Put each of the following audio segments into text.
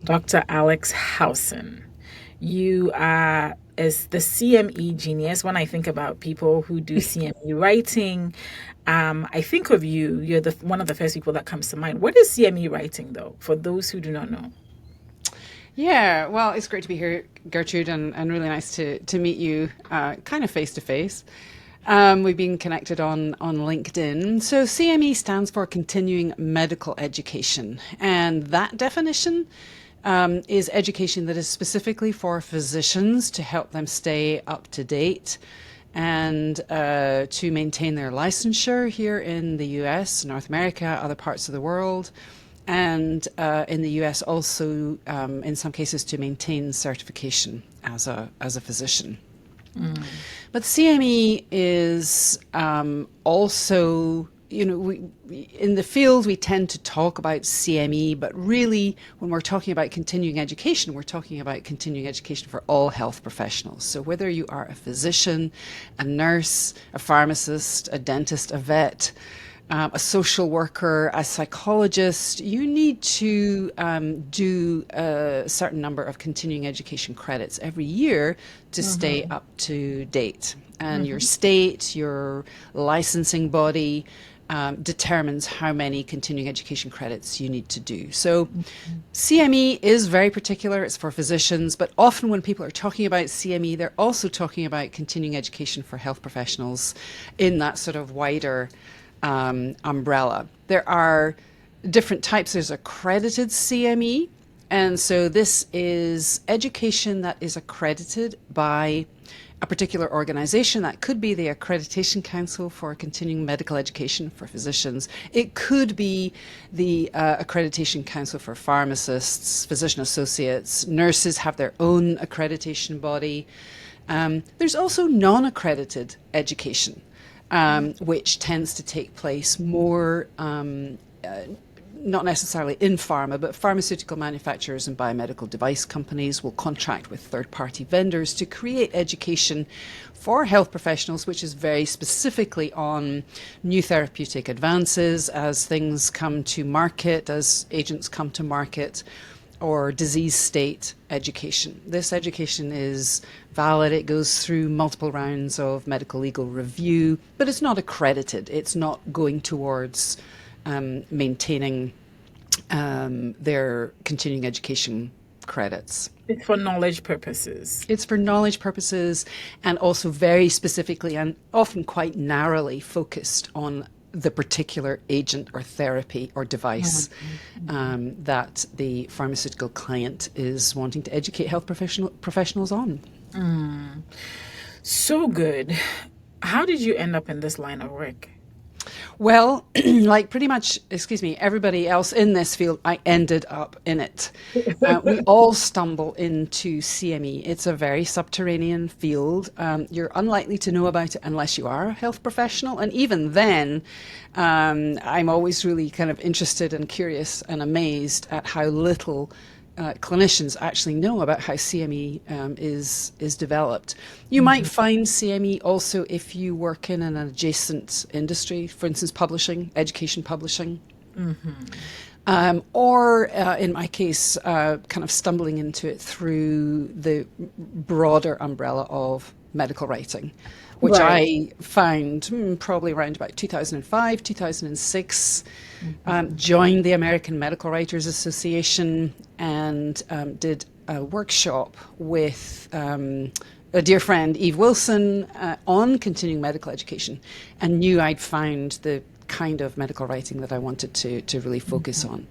Dr. Alex Housen. You are as the CME genius. When I think about people who do CME writing, I think of you. You're the one of the first people that comes to mind. What is CME writing, though, for those who do not know? Yeah, well, it's great to be here, Gertrude, and really nice to meet you kind of face to face. We've been connected on LinkedIn. So CME stands for Continuing Medical Education. And that definition is education that is specifically for physicians to help them stay up to date and to maintain their licensure here in the US, North America, other parts of the world. And in the US also, in some cases, to maintain certification as a physician. But CME is also, in the field, we tend to talk about CME, but really, when we're talking about continuing education, we're talking about continuing education for all health professionals. So whether you are a physician, a nurse, a pharmacist, a dentist, a vet, a social worker, a psychologist, you need to do a certain number of continuing education credits every year to stay up to date. And your state, your licensing body, determines how many continuing education credits you need to do. So CME is very particular. It's for physicians, but often when people are talking about CME, they're also talking about continuing education for health professionals in that sort of wider umbrella. There are different types. There's accredited CME, and so this is education that is accredited by a particular organization. That could be the Accreditation Council for Continuing Medical Education for Physicians. It could be the Accreditation Council for Pharmacists, physician associates. Nurses have their own accreditation body. There's also non-accredited education, which tends to take place more, not necessarily in pharma, but pharmaceutical manufacturers and biomedical device companies will contract with third-party vendors to create education for health professionals, which is very specifically on new therapeutic advances as things come to market, as agents come to market, or disease state education. This education is valid. It goes through multiple rounds of medical legal review, but it's not accredited. It's not going towards maintaining their continuing education credits. It's for knowledge purposes. It's for knowledge purposes and also very specifically and often quite narrowly focused on the particular agent or therapy or device that the pharmaceutical client is wanting to educate health professionals on. So good. How did you end up in this line of work? Well, like pretty much, everybody else in this field, I ended up in it. We all stumble into CME. It's a very subterranean field. You're unlikely to know about it unless you are a health professional. And even then, I'm always really kind of interested and curious and amazed at how little clinicians actually know about how CME is developed. You might find CME also if you work in an adjacent industry, for instance, publishing, education publishing. Or in my case, kind of stumbling into it through the broader umbrella of medical writing, which I found probably around about 2005, 2006. Joined the American Medical Writers Association and did a workshop with a dear friend, Eve Wilson, on continuing medical education, and knew I'd found the kind of medical writing that I wanted to really focus on.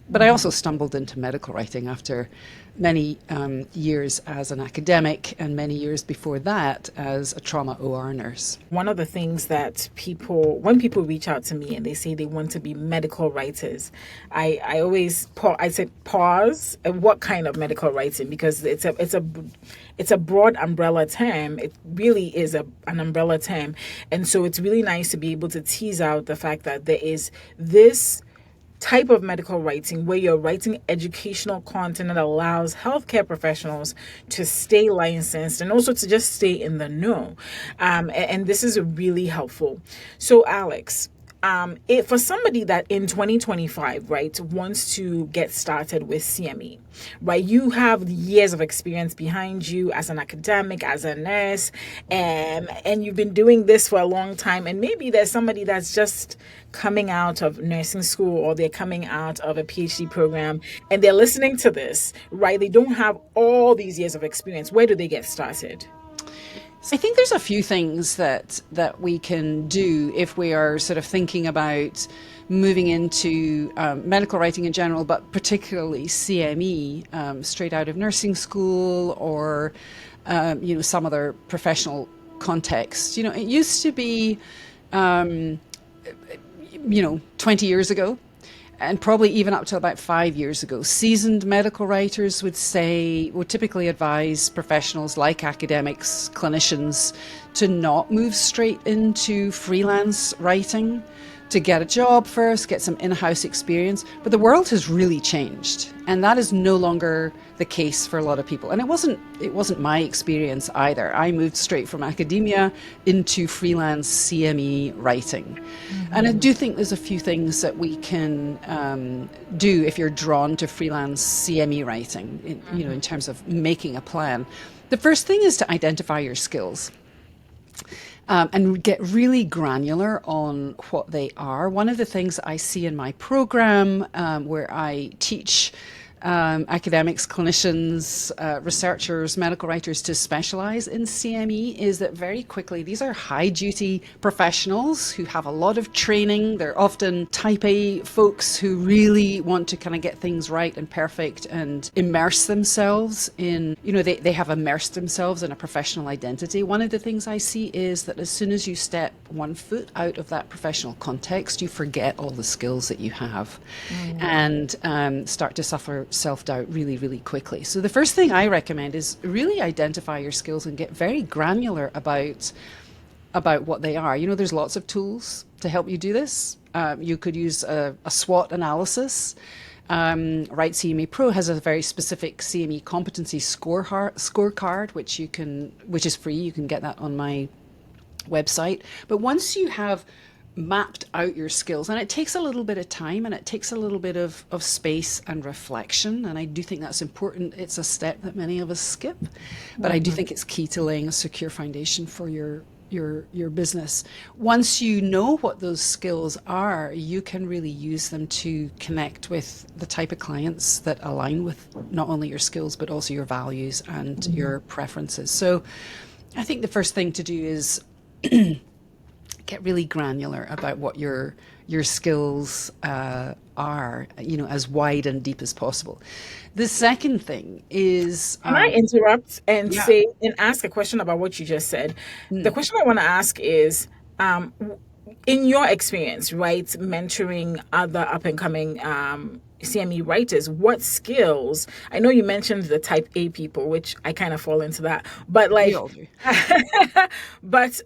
But I also stumbled into medical writing after many years as an academic and many years before that as a trauma OR nurse. One of the things that when people reach out to me and they say they want to be medical writers, I always I say pause. What kind of medical writing? Because it's a broad umbrella term. It really is an umbrella term, and so it's really nice to be able to tease out the fact that there is this type of medical writing where you're writing educational content that allows healthcare professionals to stay licensed and also to just stay in the know. And this is really helpful. So, Alex, for somebody that in 2025, right, wants to get started with CME, right, you have years of experience behind you as an academic, as a nurse, and you've been doing this for a long time. And maybe there's somebody that's just coming out of nursing school, or they're coming out of a PhD program, and they're listening to this, right? They don't have all these years of experience. Where do they get started? I think there's a few things that we can do if we are sort of thinking about moving into medical writing in general, but particularly CME, straight out of nursing school, or some other professional context. It used to be 20 years ago, and probably even up to about 5 years ago, seasoned medical writers would typically advise professionals like academics, clinicians, to not move straight into freelance writing, to get a job first, get some in-house experience. But the world has really changed, and that is no longer the case for a lot of people. And it wasn't my experience either. I moved straight from academia into freelance CME writing. Mm-hmm. And I do think there's a few things that we can do if you're drawn to freelance CME writing, in terms of making a plan. The first thing is to identify your skills. And get really granular on what they are. One of the things I see in my program, where I teach academics, clinicians, researchers, medical writers to specialize in CME, is that very quickly these are high duty professionals who have a lot of training. They're often type A folks who really want to kind of get things right and perfect and immerse themselves in, they have immersed themselves in a professional identity. One of the things I see is that as soon as you step one foot out of that professional context, you forget all the skills that you have, and start to suffer self-doubt really, really quickly. So the first thing I recommend is really identify your skills and get very granular about what they are. There's lots of tools to help you do this. You could use a SWOT analysis. Right, CME Pro has a very specific CME competency scorecard, which is free. You can get that on my website. But once you have mapped out your skills, and it takes a little bit of time, and it takes a little bit of space and reflection, and I do think that's important. It's a step that many of us skip, but I do think it's key to laying a secure foundation for your business. Once you know what those skills are, you can really use them to connect with the type of clients that align with not only your skills but also your values and your preferences. So I think the first thing to do is get really granular about what your skills are, as wide and deep as possible. The second thing is... Can I interrupt and say and ask a question about what you just said? The question I want to ask is, in your experience, right, mentoring other up-and-coming CME writers, what skills... I know you mentioned the type A people, which I kind of fall into that, but like... but...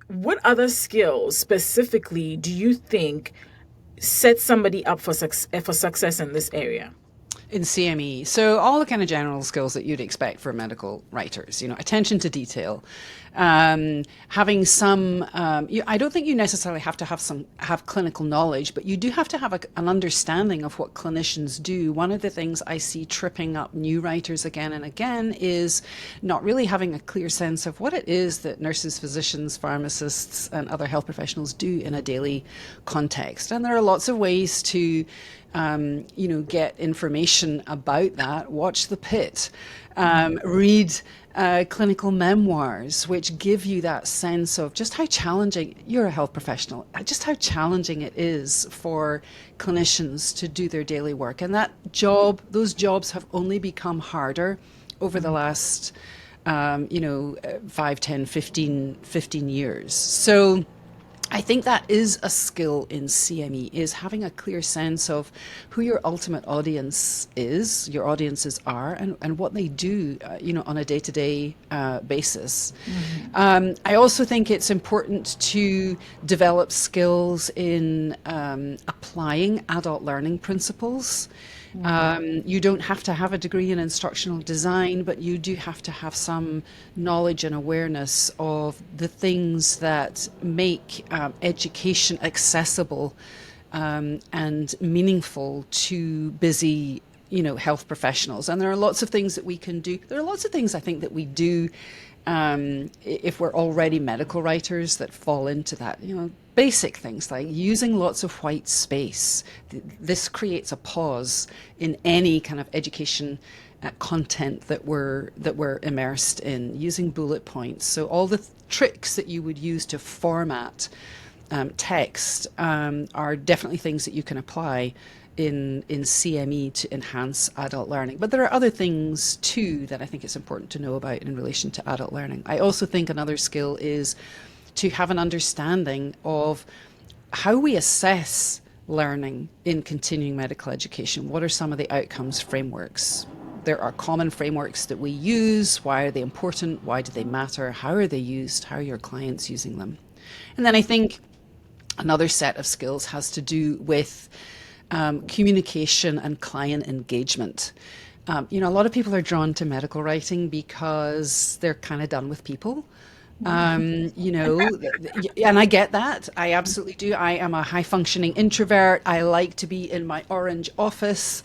what other skills specifically do you think set somebody up for success in this area? In CME, so all the kind of general skills that you'd expect for medical writers, attention to detail, having some, I don't think you necessarily have to have clinical knowledge, but you do have to have an understanding of what clinicians do. One of the things I see tripping up new writers again and again is not really having a clear sense of what it is that nurses, physicians, pharmacists, and other health professionals do in a daily context. And there are lots of ways to get information about that. Watch The Pit, read clinical memoirs, which give you that sense of just how challenging, you're a health professional, just how challenging it is for clinicians to do their daily work. And those jobs have only become harder over the last 5, 10, 15 years. So I think that is a skill in CME, is having a clear sense of who your ultimate audience is, your audiences are, and what they do, on a day-to-day basis. I also think it's important to develop skills in applying adult learning principles. You don't have to have a degree in instructional design, but you do have to have some knowledge and awareness of the things that make education accessible and meaningful to busy, health professionals. And there are lots of things that we can do. There are lots of things I think that we do if we're already medical writers that fall into that, basic things like using lots of white space. This creates a pause in any kind of education content that we're immersed in, using bullet points. So all the tricks that you would use to format text are definitely things that you can apply in CME to enhance adult learning. But there are other things too that I think it's important to know about in relation to adult learning. I also think another skill is to have an understanding of how we assess learning in continuing medical education. What are some of the outcomes frameworks? There are common frameworks that we use. Why are they important? Why do they matter? How are they used? How are your clients using them? And then I think another set of skills has to do with communication and client engagement. A lot of people are drawn to medical writing because they're kind of done with people. And I get that. I absolutely do. I am a high functioning introvert. I like to be in my orange office,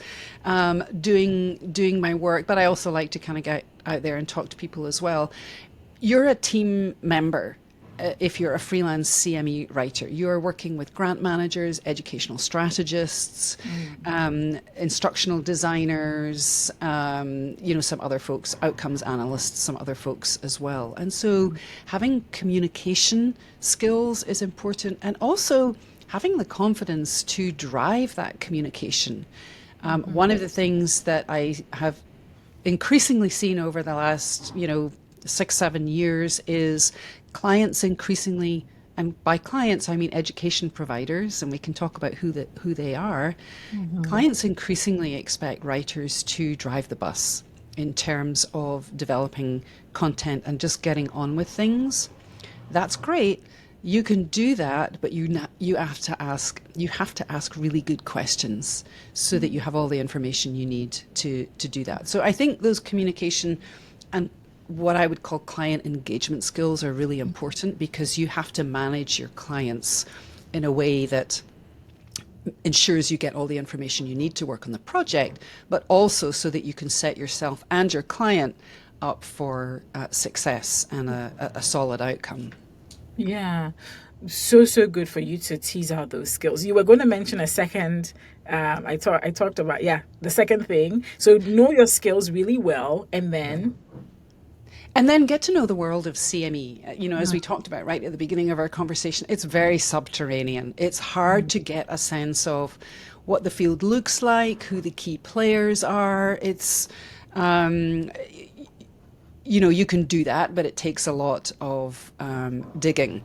doing my work, but I also like to kind of get out there and talk to people as well. You're a team member. If you're a freelance CME writer, you're working with grant managers, educational strategists, instructional designers, some other folks, outcomes analysts, some other folks as well. And so having communication skills is important, and also having the confidence to drive that communication. One of the things that I have increasingly seen over the last, 6-7 years is clients increasingly, and by clients I mean education providers, and we can talk about who they are. Clients increasingly expect writers to drive the bus in terms of developing content and just getting on with things. That's great. You can do that, but you have to ask really good questions so that you have all the information you need to do that. So I think those communication and what I would call client engagement skills are really important, because you have to manage your clients in a way that ensures you get all the information you need to work on the project, but also so that you can set yourself and your client up for success and a solid outcome. Yeah. So good for you to tease out those skills. You were going to mention a second. I talked about, the second thing. So know your skills really well, and then get to know the world of CME. As we talked about right at the beginning of our conversation, it's very subterranean. It's hard to get a sense of what the field looks like, who the key players are. It's, you can do that, but it takes a lot of digging.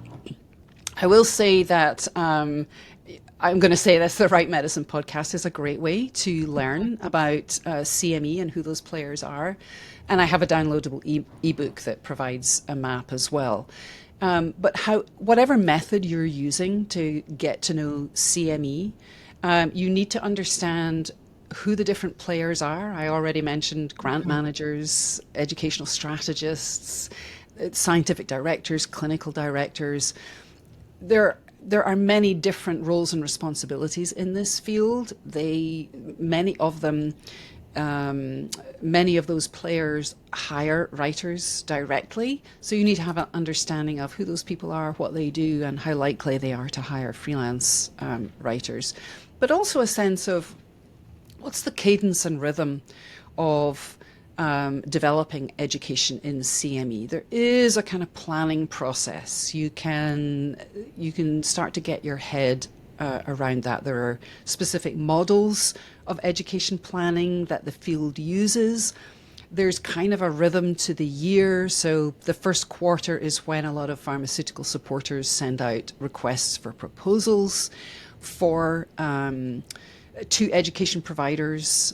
I will say that I'm going to say this, the Right Medicine podcast is a great way to learn about CME and who those players are. And I have a downloadable ebook that provides a map as well. But whatever method you're using to get to know CME, you need to understand who the different players are. I already mentioned grant managers, educational strategists, scientific directors, clinical directors. There are many different roles and responsibilities in this field. Many of those players hire writers directly. So you need to have an understanding of who those people are, what they do, and how likely they are to hire freelance writers. But also a sense of what's the cadence and rhythm of developing education in CME. There is a kind of planning process. You can start to get your head around that. There are specific models of education planning that the field uses. There's kind of a rhythm to the year. So the first quarter is when a lot of pharmaceutical supporters send out requests for proposals to education providers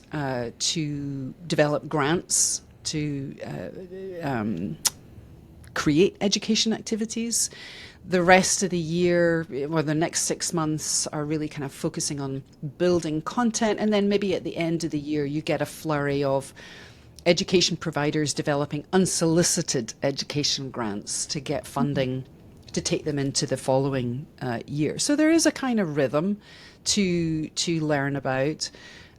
to develop grants to create education activities. The rest of the year, or the next 6 months, are really kind of focusing on building content. And then maybe at the end of the year, you get a flurry of education providers developing unsolicited education grants to get funding to take them into the following year. So there is a kind of rhythm to learn about.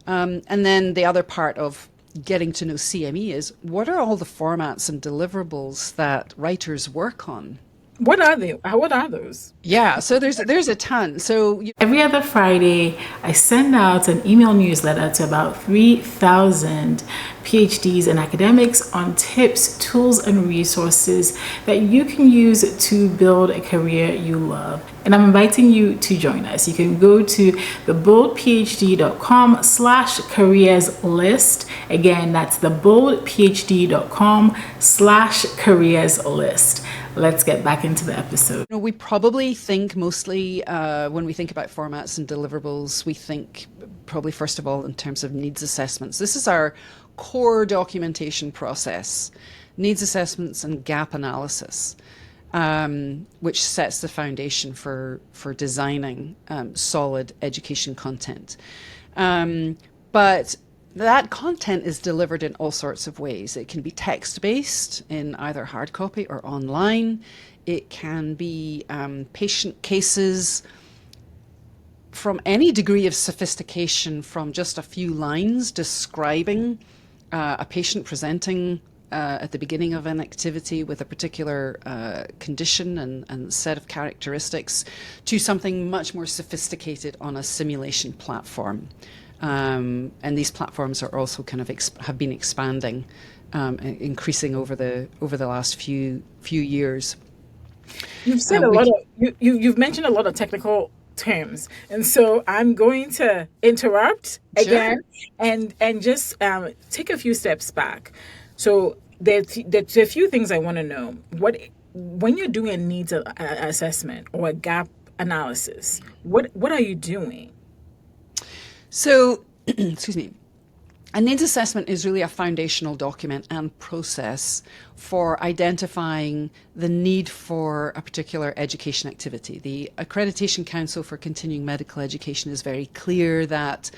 And then the other part of getting to know CME is, what are all the formats and deliverables that writers work on? What are they? What are those? Yeah, so there's a ton. So Every other Friday, I send out an email newsletter to about 3,000 PhDs and academics on tips, tools, and resources that you can use to build a career you love. And I'm inviting you to join us. You can go to theboldphd.com/careers list. Again, that's theboldphd.com/careers list. Let's get back into the episode. we probably think mostly when we think about formats and deliverables, we think probably first of all in terms of needs assessments. This is our core documentation process, needs assessments and gap analysis, which sets the foundation for designing solid education content. But that content is delivered in all sorts of ways. It can be text-based in either hard copy or online. It can be patient cases from any degree of sophistication, from just a few lines describing a patient presenting at the beginning of an activity with a particular condition and set of characteristics, to something much more sophisticated on a simulation platform. And these platforms are also kind of have been expanding, increasing over the last few years. You've said you've mentioned a lot of technical terms, and so I'm going to interrupt again and just take a few steps back. So there's a few things I want to know. When you're doing a needs assessment or a gap analysis, what are you doing? So, excuse me, a needs assessment is really a foundational document and process for identifying the need for a particular education activity. The Accreditation Council for Continuing Medical Education is very clear that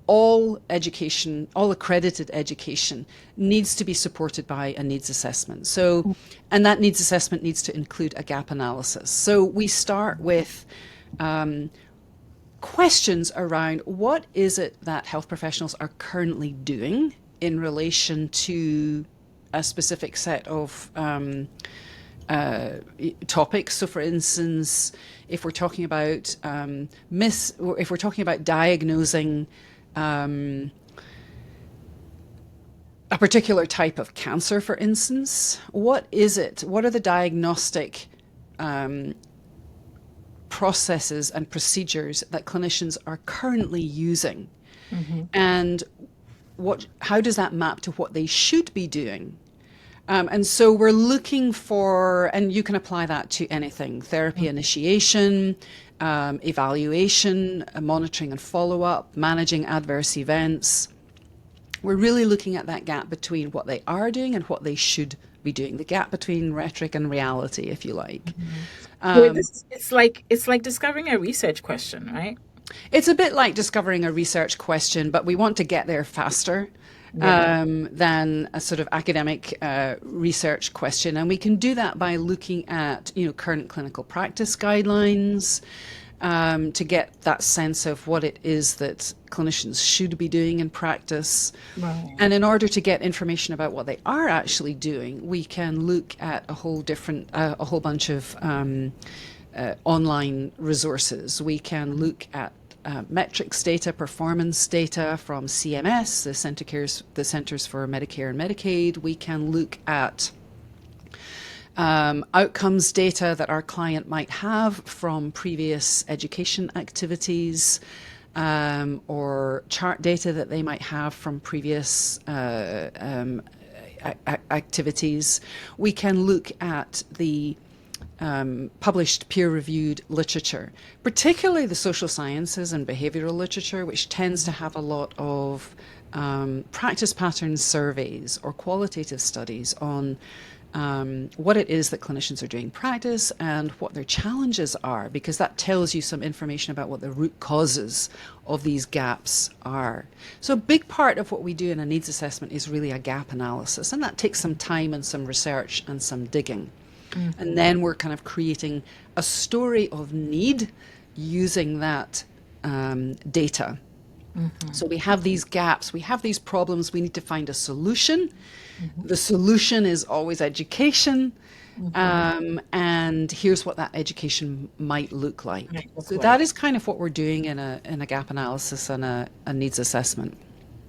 all education, all accredited education, needs to be supported by a needs assessment. So, and that needs assessment needs to include a gap analysis. So we start with questions around what is it that health professionals are currently doing in relation to a specific set of topics. So, for instance, if we're talking about if we're talking about diagnosing a particular type of cancer, for instance, what is it? What are the diagnostic processes and procedures that clinicians are currently using, and how does that map to what they should be doing? And so we're looking for, and you can apply that to anything: therapy initiation, evaluation, monitoring and follow-up, managing adverse events. We're really looking at that gap between what they are doing and what they should be doing, the gap between rhetoric and reality, if you like. It's like discovering a research question, right? It's a bit like discovering a research question, but we want to get there faster than a sort of academic research question. And we can do that by looking at, current clinical practice guidelines, to get that sense of what it is that clinicians should be doing in practice. Right. And in order to get information about what they are actually doing, we can look at a whole bunch of online resources. We can look at metrics data, performance data from CMS, the Centers for Medicare and Medicaid. We can look at outcomes data that our client might have from previous education activities, or chart data that they might have from previous activities. We can look at the published peer-reviewed literature, particularly the social sciences and behavioral literature, which tends to have a lot of practice pattern surveys or qualitative studies on what it is that clinicians are doing in practice and what their challenges are, because that tells you some information about what the root causes of these gaps are. So a big part of what we do in a needs assessment is really a gap analysis, and that takes some time and some research and some digging. And then we're kind of creating a story of need using that data. So we have these gaps, we have these problems, we need to find a solution. The solution is always education. And here's what that education might look like. So that is kind of what we're doing in a gap analysis and a needs assessment.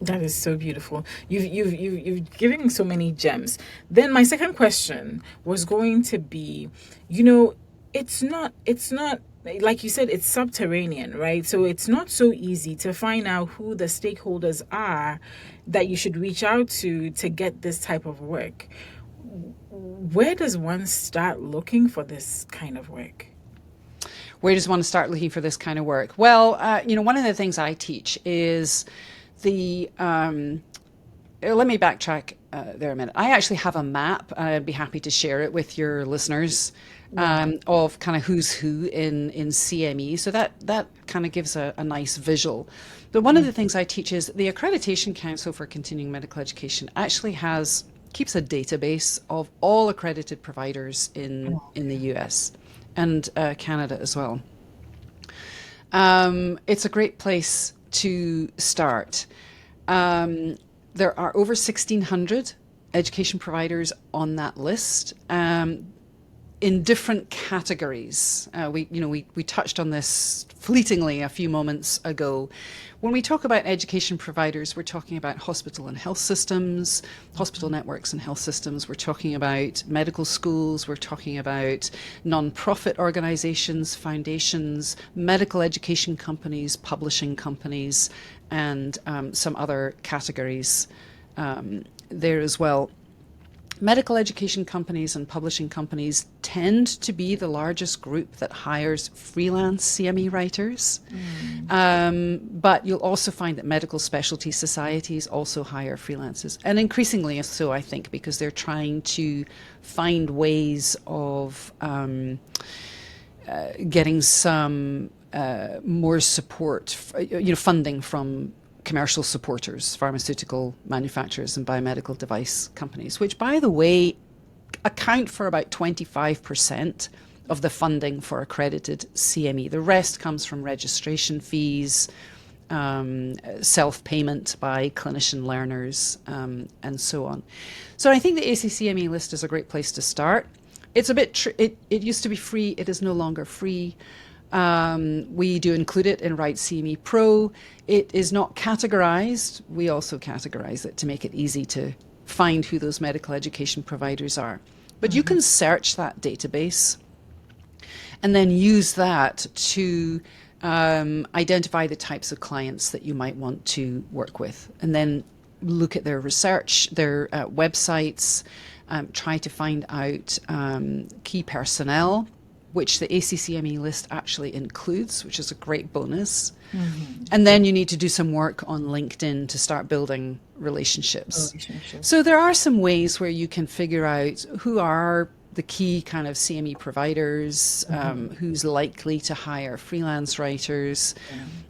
That is so beautiful. You've given so many gems. Then my second question was going to be, it's not like you said, it's subterranean, right? So it's not so easy to find out who the stakeholders are that you should reach out to get this type of work. Where does one start looking for this kind of work? Where does one start looking for this kind of work? Well, one of the things I teach is let me backtrack there a minute. I actually have a map. I'd be happy to share it with your listeners of kind of who's who in CME. So that kind of gives a nice visual. But one of the things I teach is the Accreditation Council for Continuing Medical Education actually keeps a database of all accredited providers in the US and Canada as well. It's a great place to start. There are over 1,600 education providers on that list in different categories. We touched on this fleetingly a few moments ago. When we talk about education providers, we're talking about hospital and health systems, hospital networks and health systems. We're talking about medical schools. We're talking about non-profit organizations, foundations, medical education companies, publishing companies, and some other categories there as well. Medical education companies and publishing companies tend to be the largest group that hires freelance CME writers. But you'll also find that medical specialty societies also hire freelancers, and increasingly so, I think, because they're trying to find ways of getting some more support, funding from commercial supporters, pharmaceutical manufacturers and biomedical device companies, which, by the way, account for about 25% of the funding for accredited CME. The rest comes from registration fees, self-payment by clinician learners, and so on. So I think the ACCME list is a great place to start. It's a bit, it used to be free, it is no longer free. We do include it in Write CME Pro. It is not categorized. We also categorize it to make it easy to find who those medical education providers are. But you can search that database and then use that to identify the types of clients that you might want to work with, and then look at their research, their websites, try to find out key personnel, which the ACCME list actually includes, which is a great bonus. And then you need to do some work on LinkedIn to start building relationships. So there are some ways where you can figure out who are the key kind of CME providers, who's likely to hire freelance writers.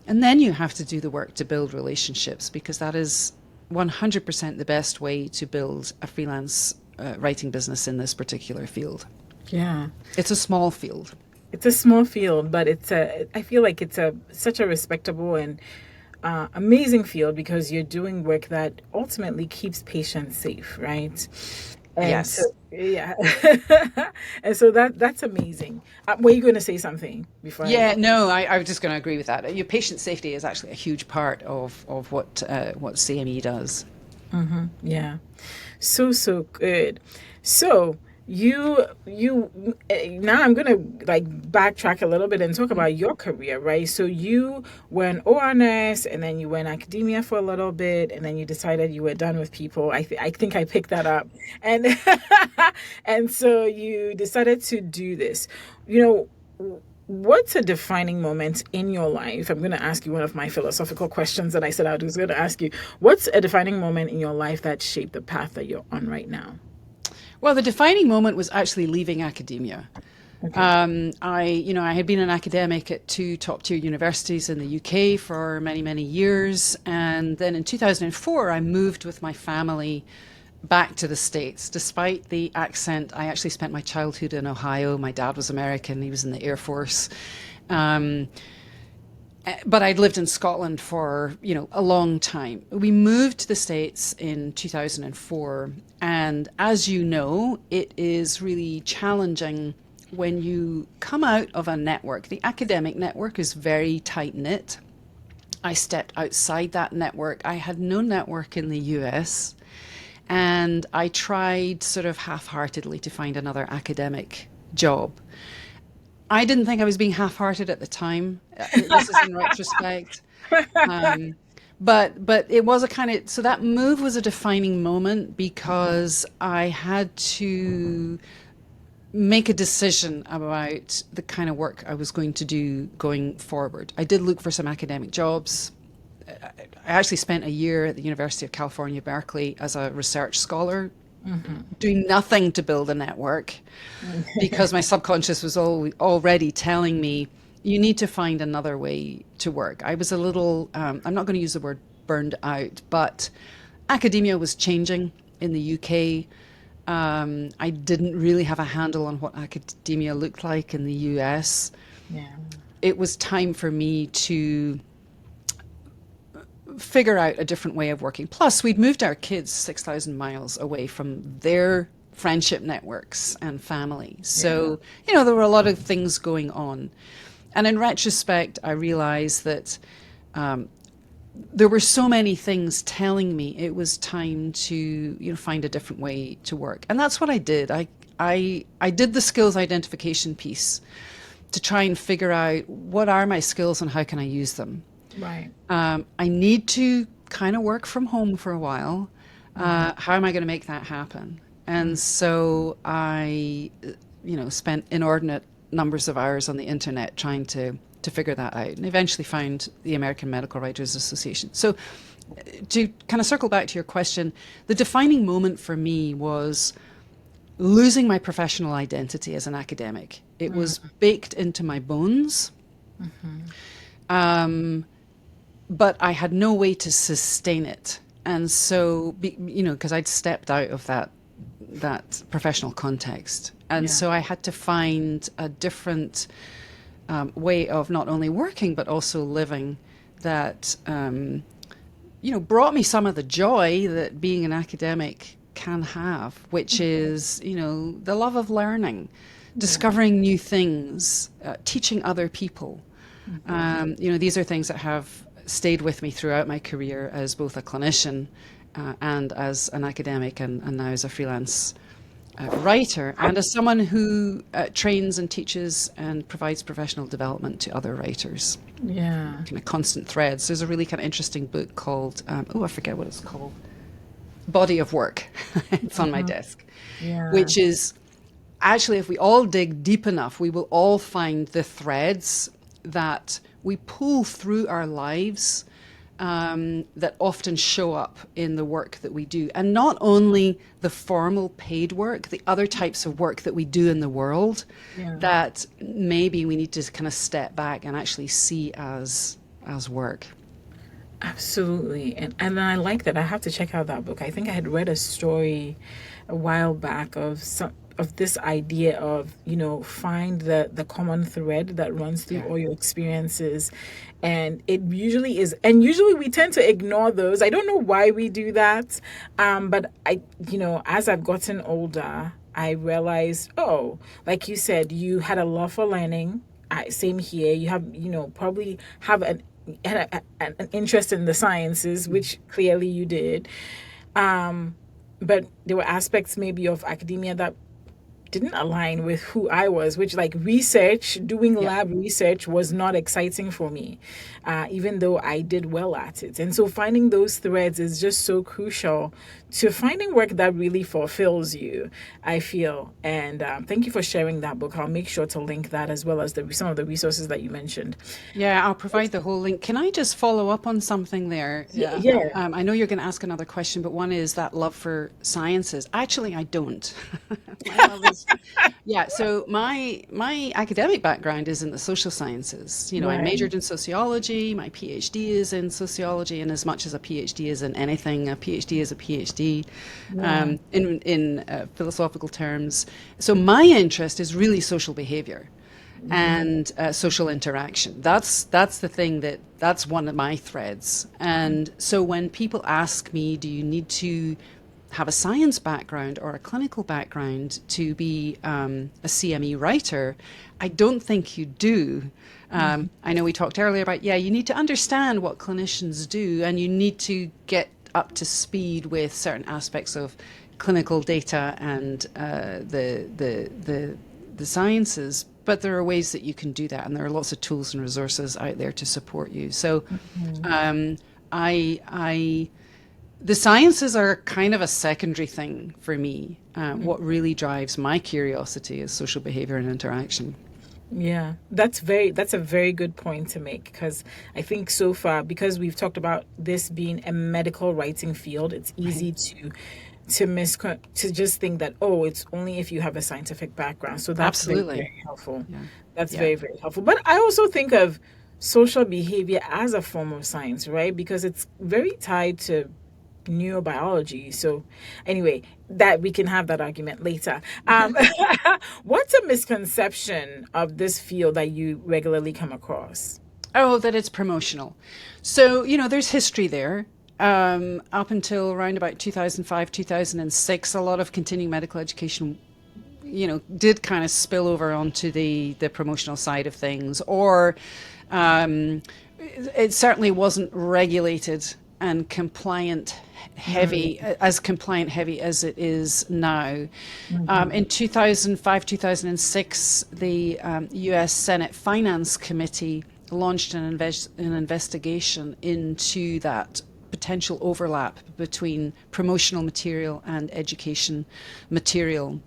And then you have to do the work to build relationships, because that is 100% the best way to build a freelance writing business in this particular field. Yeah. It's a small field. It's a small field, but I feel like it's such a respectable and amazing field, because you're doing work that ultimately keeps patients safe, right? And yes. So, yeah. And so that's amazing. Were you going to say something before? I was just going to agree with that. Your patient safety is actually a huge part of what CME does. Yeah. So good. So you now I'm gonna backtrack a little bit and talk about your career, right? So you were an OR nurse, and then you were in academia for a little bit, and then you decided you were done with people. I think I picked that up, and and so you decided to do this. What's a defining moment in your life? I'm going to ask you one of my philosophical questions that I said I was going to ask you. What's a defining moment in your life that shaped the path that you're on right now? Well, the defining moment was actually leaving academia. Okay. I had been an academic at two top-tier universities in the UK for many, many years. And then in 2004, I moved with my family back to the States. Despite the accent, I actually spent my childhood in Ohio. My dad was American. He was in the Air Force. But I'd lived in Scotland for, a long time. We moved to the States in 2004. And as you know, it is really challenging when you come out of a network. The academic network is very tight-knit. I stepped outside that network. I had no network in the US. And I tried sort of half-heartedly to find another academic job. I didn't think I was being half-hearted at the time. This is in retrospect. But it was so that move was a defining moment because I had to make a decision about the kind of work I was going to do going forward. I did look for some academic jobs. I actually spent a year at the University of California, Berkeley as a research scholar, doing nothing to build a network because my subconscious was already telling me, you need to find another way to work. I was a little, I'm not going to use the word burned out, but academia was changing in the UK. I didn't really have a handle on what academia looked like in the US. Yeah. It was time for me to figure out a different way of working. Plus, we'd moved our kids 6,000 miles away from their friendship networks and family. So, there were a lot of things going on. And in retrospect, I realized that there were so many things telling me it was time to, find a different way to work. And that's what I did. I did the skills identification piece to try and figure out what are my skills and how can I use them. Right. I need to kind of work from home for a while. How am I going to make that happen? And so I, spent inordinate numbers of hours on the internet trying to figure that out, and eventually found the American Medical Writers Association. So to kind of circle back to your question, the defining moment for me was losing my professional identity as an academic. It was baked into my bones. But I had no way to sustain it. And so, because I'd stepped out of that professional context. And so I had to find a different way of not only working, but also living that, brought me some of the joy that being an academic can have, which is, the love of learning, discovering new things, teaching other people. These are things that have stayed with me throughout my career as both a clinician and as an academic and now as a freelance writer and as someone who trains and teaches and provides professional development to other writers. Yeah. Kind of constant threads. There's a really kind of interesting book called, I forget what it's called, Body of Work. It's on my desk. Yeah. Which is actually, if we all dig deep enough, we will all find the threads that we pull through our lives that often show up in the work that we do. And not only the formal paid work, the other types of work that we do in the world that maybe we need to kind of step back and actually see as work. Absolutely. And I like that. I have to check out that book. I think I had read a story a while back of this idea of, find the common thread that runs through all your experiences. And it usually is. And usually we tend to ignore those. I don't know why we do that. But as I've gotten older, I realized, like you said, you had a love for learning. Same here. You have, probably have an interest in the sciences, which clearly you did. But there were aspects maybe of academia that didn't align with who I was, which like research, doing Yeah. lab research was not exciting for me, even though I did well at it. And so finding those threads is just so crucial to finding work that really fulfills you, I feel. And thank you for sharing that book. I'll make sure to link that as well as some of the resources that you mentioned. Yeah, I'll provide the whole link. Can I just follow up on something there? Yeah. Yeah. I know you're going to ask another question, but one is that love for sciences. Actually, I don't. My love is, yeah. So my academic background is in the social sciences. You know, I Right. majored in sociology. My PhD is in sociology, and as much as a PhD is in anything, a PhD is a PhD. Yeah. In philosophical terms. So my interest is really social behavior and social interaction. That's the thing that's one of my threads. And so when people ask me, do you need to have a science background or a clinical background to be a CME writer, I don't think you do. I know we talked earlier about, yeah, you need to understand what clinicians do and you need to get up to speed with certain aspects of clinical data and the sciences. But there are ways that you can do that, and there are lots of tools and resources out there to support you. So, I the sciences are kind of a secondary thing for me. What really drives my curiosity is social behavior and interaction. Yeah, that's a very good point to make because I think so far because we've talked about this being a medical writing field, it's Right. easy to just think that oh, it's only if you have a scientific background. So that's Absolutely. very helpful. Yeah. That's Yeah. very helpful. But I also think of social behavior as a form of science, right? Because it's very tied to neurobiology. So anyway, that we can have that argument later. What's a misconception of this field that you regularly come across? Oh, that it's promotional. So, you know, there's history there. Up until around about 2005, 2006, a lot of continuing medical education, you know, did kind of spill over onto the promotional side of things, or it certainly wasn't regulated and compliant heavy as it is now. In 2005, 2006, the US Senate Finance Committee launched an investigation into that potential overlap between promotional material and education material.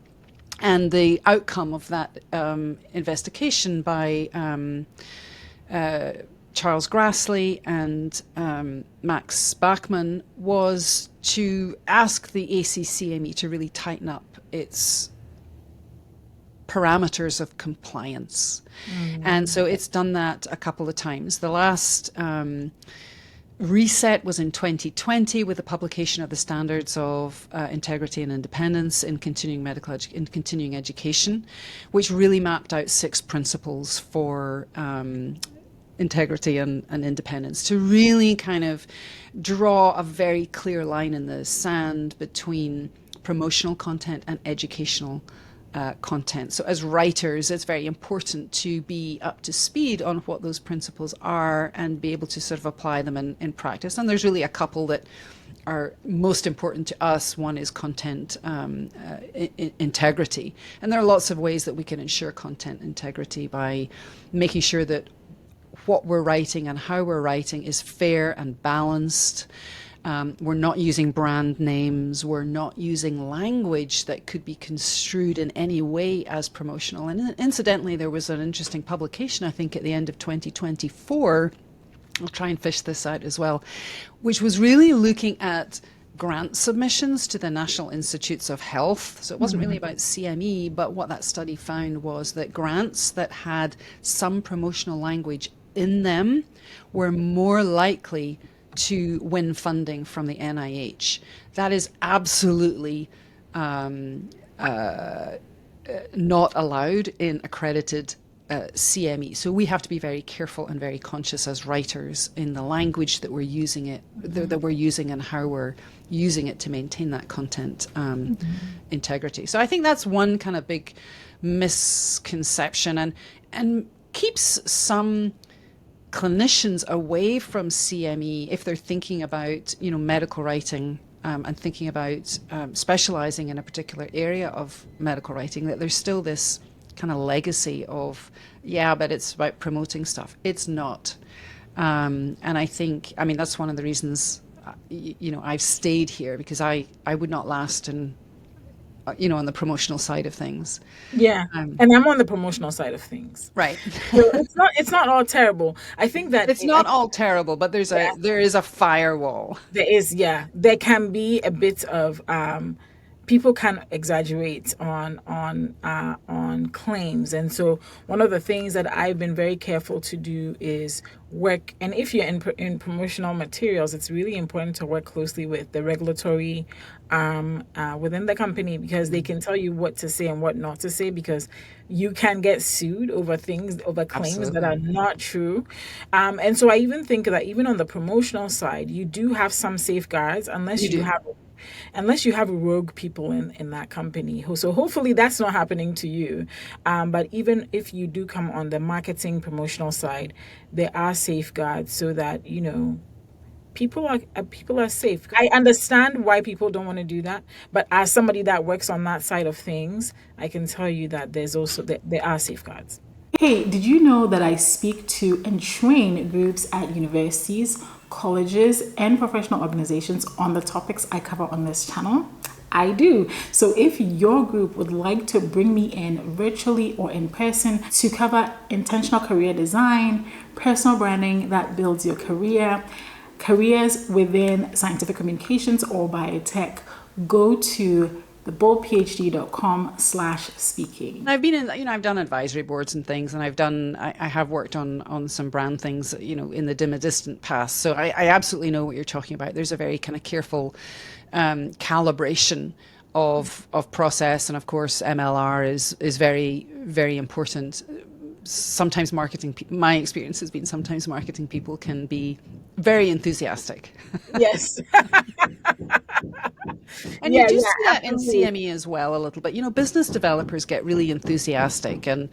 And the outcome of that investigation by Charles Grassley and Max Bachman was to ask the ACCME to really tighten up its parameters of compliance. And so it's done that a couple of times. The last reset was in 2020 with the publication of the standards of integrity and independence in continuing education, which really mapped out 6 principles for integrity and independence to really kind of draw a very clear line in the sand between promotional content and educational content. So as writers, it's very important to be up to speed on what those principles are and be able to sort of apply them in practice. And there's really a couple that are most important to us. One is content integrity. And there are lots of ways that we can ensure content integrity by making sure that what we're writing and how we're writing is fair and balanced. We're not using brand names. We're not using language that could be construed in any way as promotional. And incidentally, there was an interesting publication, I think, at the end of 2024. I'll try and fish this out as well, which was really looking at grant submissions to the National Institutes of Health. So it wasn't really about CME, but what that study found was that grants that had some promotional language in them were more likely to win funding from the NIH. That is absolutely not allowed in accredited CME. So we have to be very careful and very conscious as writers in the language that we're using that we're using and how we're using it to maintain that content integrity. So I think that's one kind of big misconception and keeps some clinicians away from CME if they're thinking about, you know, medical writing and thinking about specializing in a particular area of medical writing, that there's still this kind of legacy of, yeah, but it's about promoting stuff. It's not. And I think, I mean, that's one of the reasons, I've stayed here, because I would not last in, on the promotional side of things. Yeah. And I'm on the promotional side of things. Right. So it's not all terrible. I think that It's not all terrible, but there is a firewall. there can be a bit of people can exaggerate on claims, and so one of the things that I've been very careful to do is work. And if you're in promotional materials, it's really important to work closely with the regulatory within the company, because they can tell you what to say and what not to say, because you can get sued over claims that are not true. And so I even think that even on the promotional side, you do have some safeguards, unless you have rogue people in that company. So hopefully that's not happening to you. But even if you do come on the marketing promotional side, there are safeguards so that, people are safe. I understand why people don't want to do that, but as somebody that works on that side of things, I can tell you that there are safeguards. Hey, did you know that I speak to and train groups at universities, colleges, and professional organizations on the topics I cover on this channel? I do. So if your group would like to bring me in virtually or in person to cover intentional career design, personal branding that builds your careers within scientific communications or biotech, go to theboldphd.com/speaking. I've been in, I've done advisory boards and things, and I have worked on some brand things, in the dim and distant past. So I absolutely know what you're talking about. There's a very kind of careful calibration of process, and of course MLR is very, very important. Sometimes my experience has been sometimes marketing people can be very enthusiastic. Yes. And you do see that in CME as well a little bit. Business developers get really enthusiastic and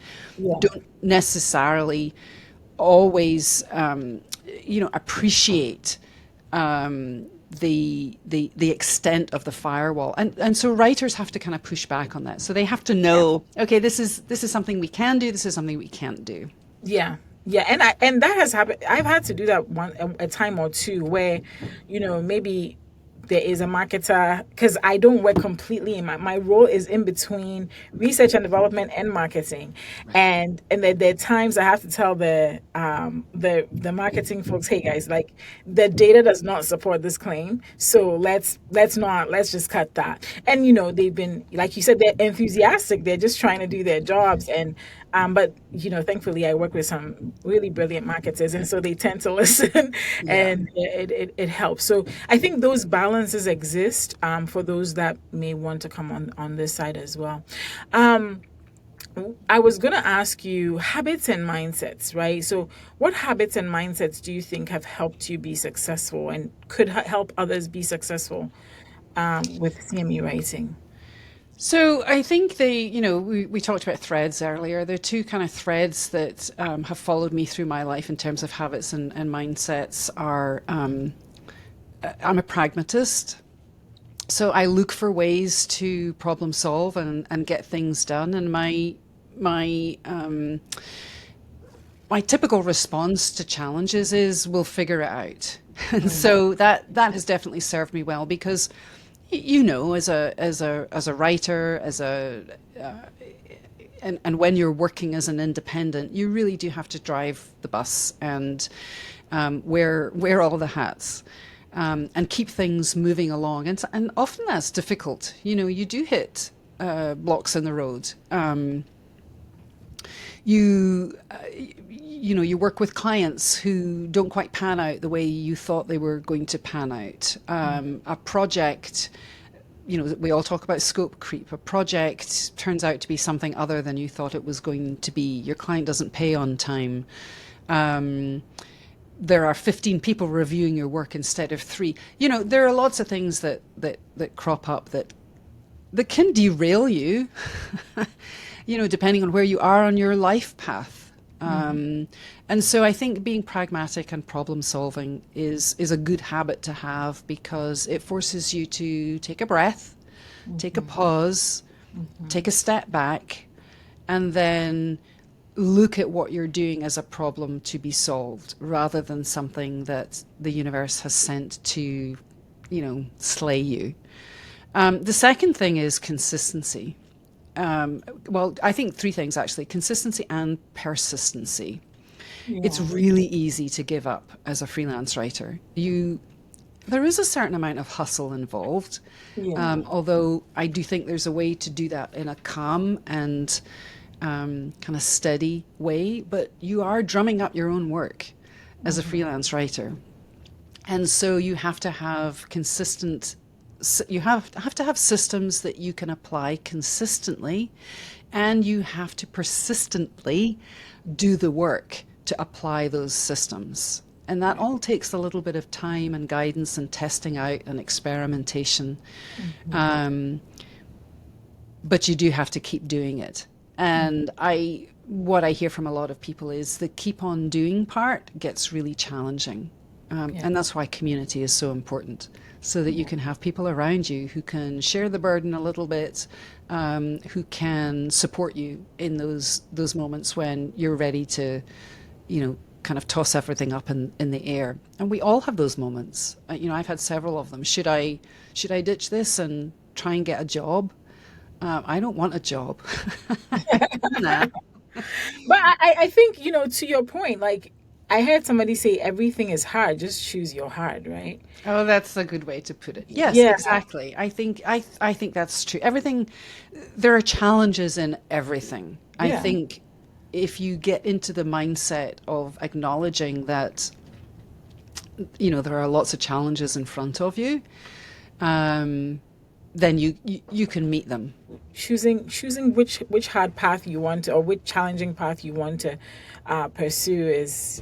don't necessarily always, appreciate the extent of the firewall, and so writers have to kind of push back on that. So they have to know, okay, this is something we can do, this is something we can't do. Yeah, and that has happened. I've had to do that a time or two where, maybe there is a marketer, because I don't work completely in my role is in between research and development and marketing. Right. And there are times I have to tell the marketing folks, hey guys, like the data does not support this claim, so let's just cut that. And they've been, like you said, they're enthusiastic, they're just trying to do their jobs. And but thankfully I work with some really brilliant marketers, and so they tend to listen. And it helps. So I think those balances exist for those that may want to come on this side as well. I was going to ask you habits and mindsets, right? So what habits and mindsets do you think have helped you be successful and could help others be successful with CME writing? So I think we talked about threads earlier. There are two kind of threads that have followed me through my life in terms of habits and mindsets are, I'm a pragmatist. So I look for ways to problem solve and get things done. And my typical response to challenges is we'll figure it out. And so that has definitely served me well, because as a writer, and when you're working as an independent, you really do have to drive the bus and wear all the hats and keep things moving along. And often that's difficult. You do hit blocks in the road. You work with clients who don't quite pan out the way you thought they were going to pan out. A project, we all talk about scope creep. A project turns out to be something other than you thought it was going to be. Your client doesn't pay on time. There are 15 people reviewing your work instead of 3. There are lots of things that crop up that can derail you, depending on where you are on your life path. And so I think being pragmatic and problem solving is a good habit to have, because it forces you to take a breath, take a pause, take a step back, and then look at what you're doing as a problem to be solved, rather than something that the universe has sent to, slay you. The second thing is consistency. Well, I think three things actually: consistency and persistency. It's really easy to give up as a freelance writer. There is a certain amount of hustle involved, although I do think there's a way to do that in a calm and kind of steady way. But you are drumming up your own work as a freelance writer, and so you have to have you have to have systems that you can apply consistently, and you have to persistently do the work to apply those systems. And that all takes a little bit of time and guidance and testing out and experimentation. But you do have to keep doing it. And what I hear from a lot of people is the keep on doing part gets really challenging. And that's why community is so important, so that you can have people around you who can share the burden a little bit, who can support you in those moments when you're ready to, kind of toss everything up in the air. And we all have those moments. I've had several of them. Should I ditch this and try and get a job? I don't want a job. Nah. But I think, to your point, like, I heard somebody say everything is hard, just choose your hard, right? Oh, that's a good way to put it. Yes, exactly. I think that's true. There are challenges in everything. I think if you get into the mindset of acknowledging that, there are lots of challenges in front of you, then you can meet them. Choosing which hard path you want to, or which challenging path you want to pursue is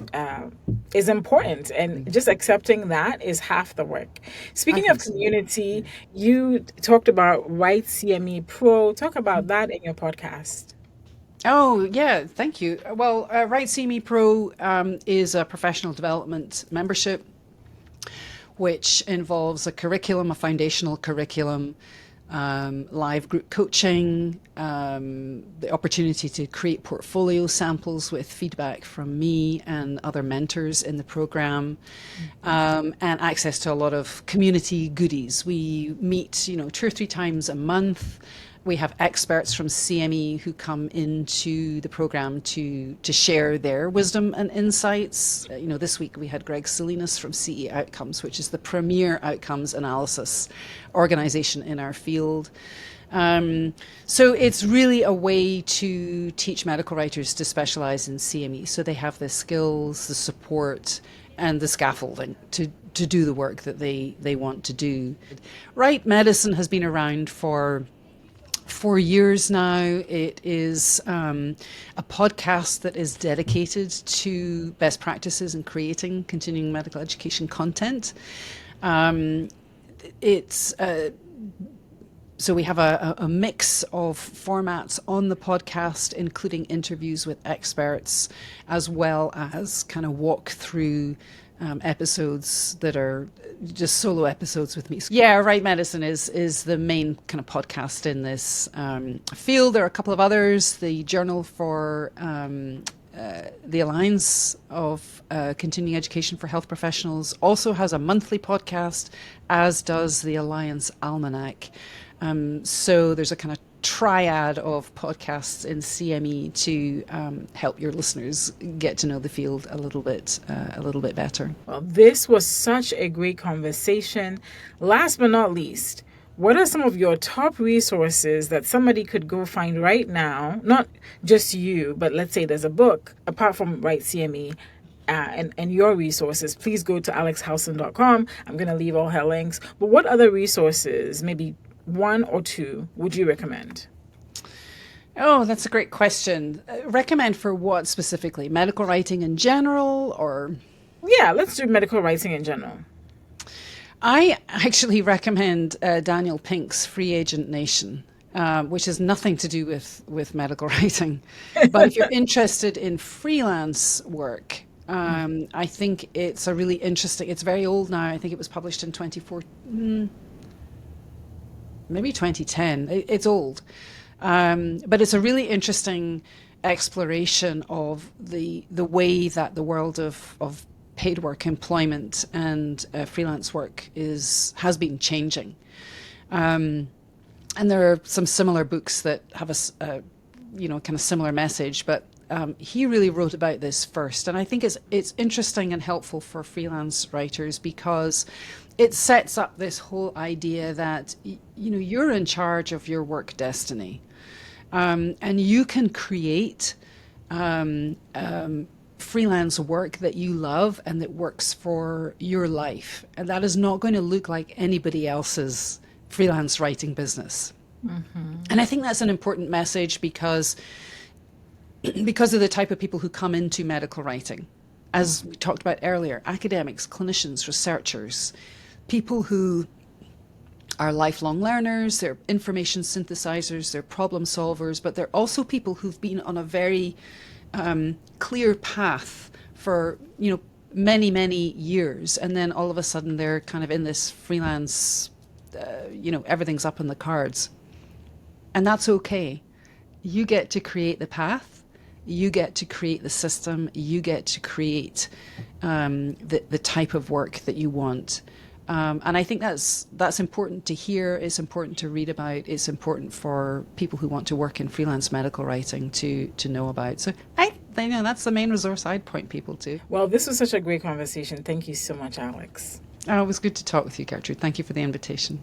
important, and just accepting that is half the work. Speaking of community, you talked about Write CME Pro. Talk about that in your podcast. Oh, yeah, thank you. Well, Write CME Pro is a professional development membership, which involves a curriculum, a foundational curriculum, live group coaching, the opportunity to create portfolio samples with feedback from me and other mentors in the program, and access to a lot of community goodies. We meet, 2 or 3 times a month. We have experts from CME who come into the program to share their wisdom and insights. This week we had Greg Salinas from CE Outcomes, which is the premier outcomes analysis organization in our field. So it's really a way to teach medical writers to specialize in CME. So they have the skills, the support, and the scaffolding to do the work that they want to do. Write Medicine has been around for 4 years now. It is a podcast that is dedicated to best practices in creating continuing medical education content. So we have a mix of formats on the podcast, including interviews with experts, as well as kind of walk through episodes that are just solo episodes with me. Yeah, Write Medicine is the main kind of podcast in this field. There are a couple of others. The Journal for the Alliance of Continuing Education for Health Professionals also has a monthly podcast, as does the Alliance Almanac. So there's a kind of triad of podcasts in CME to help your listeners get to know the field a little bit better. Well, this was such a great conversation. Last but not least, what are some of your top resources that somebody could go find right now? Not just you, but let's say there's a book, apart from Write CME, and your resources. Please go to alexhowson.com. I'm going to leave all her links. But what other resources, maybe 1 or 2, would you recommend? Oh, that's a great question. Recommend for what specifically? Medical writing in general, or? Yeah, let's do medical writing in general. I actually recommend Daniel Pink's Free Agent Nation. which has nothing to do with medical writing. But if you're interested in freelance work, I think it's a really interesting, it's very old now. I think it was published in 2014, maybe 2010. It's old. But it's a really interesting exploration of the way that the world of paid work, employment, and freelance work has been changing. And there are some similar books that have a kind of similar message, but he really wrote about this first, and I think it's interesting and helpful for freelance writers because it sets up this whole idea that you're in charge of your work destiny, and you can create freelance work that you love and that works for your life, and that is not going to look like anybody else's freelance writing business. And I think that's an important message because of the type of people who come into medical writing. As we talked about earlier, academics, clinicians, researchers, people who are lifelong learners, they're information synthesizers, they're problem solvers, but they're also people who've been on a very clear path for many, many years, and then all of a sudden they're kind of in this freelance, everything's up in the cards. And that's okay. You get to create the path, you get to create the system, you get to create the type of work that you want. And I think that's important to hear, it's important to read about, it's important for people who want to work in freelance medical writing to know about. So I think that's the main resource I'd point people to. Well, this was such a great conversation. Thank you so much, Alex. Oh, it was good to talk with you, Gertrude. Thank you for the invitation.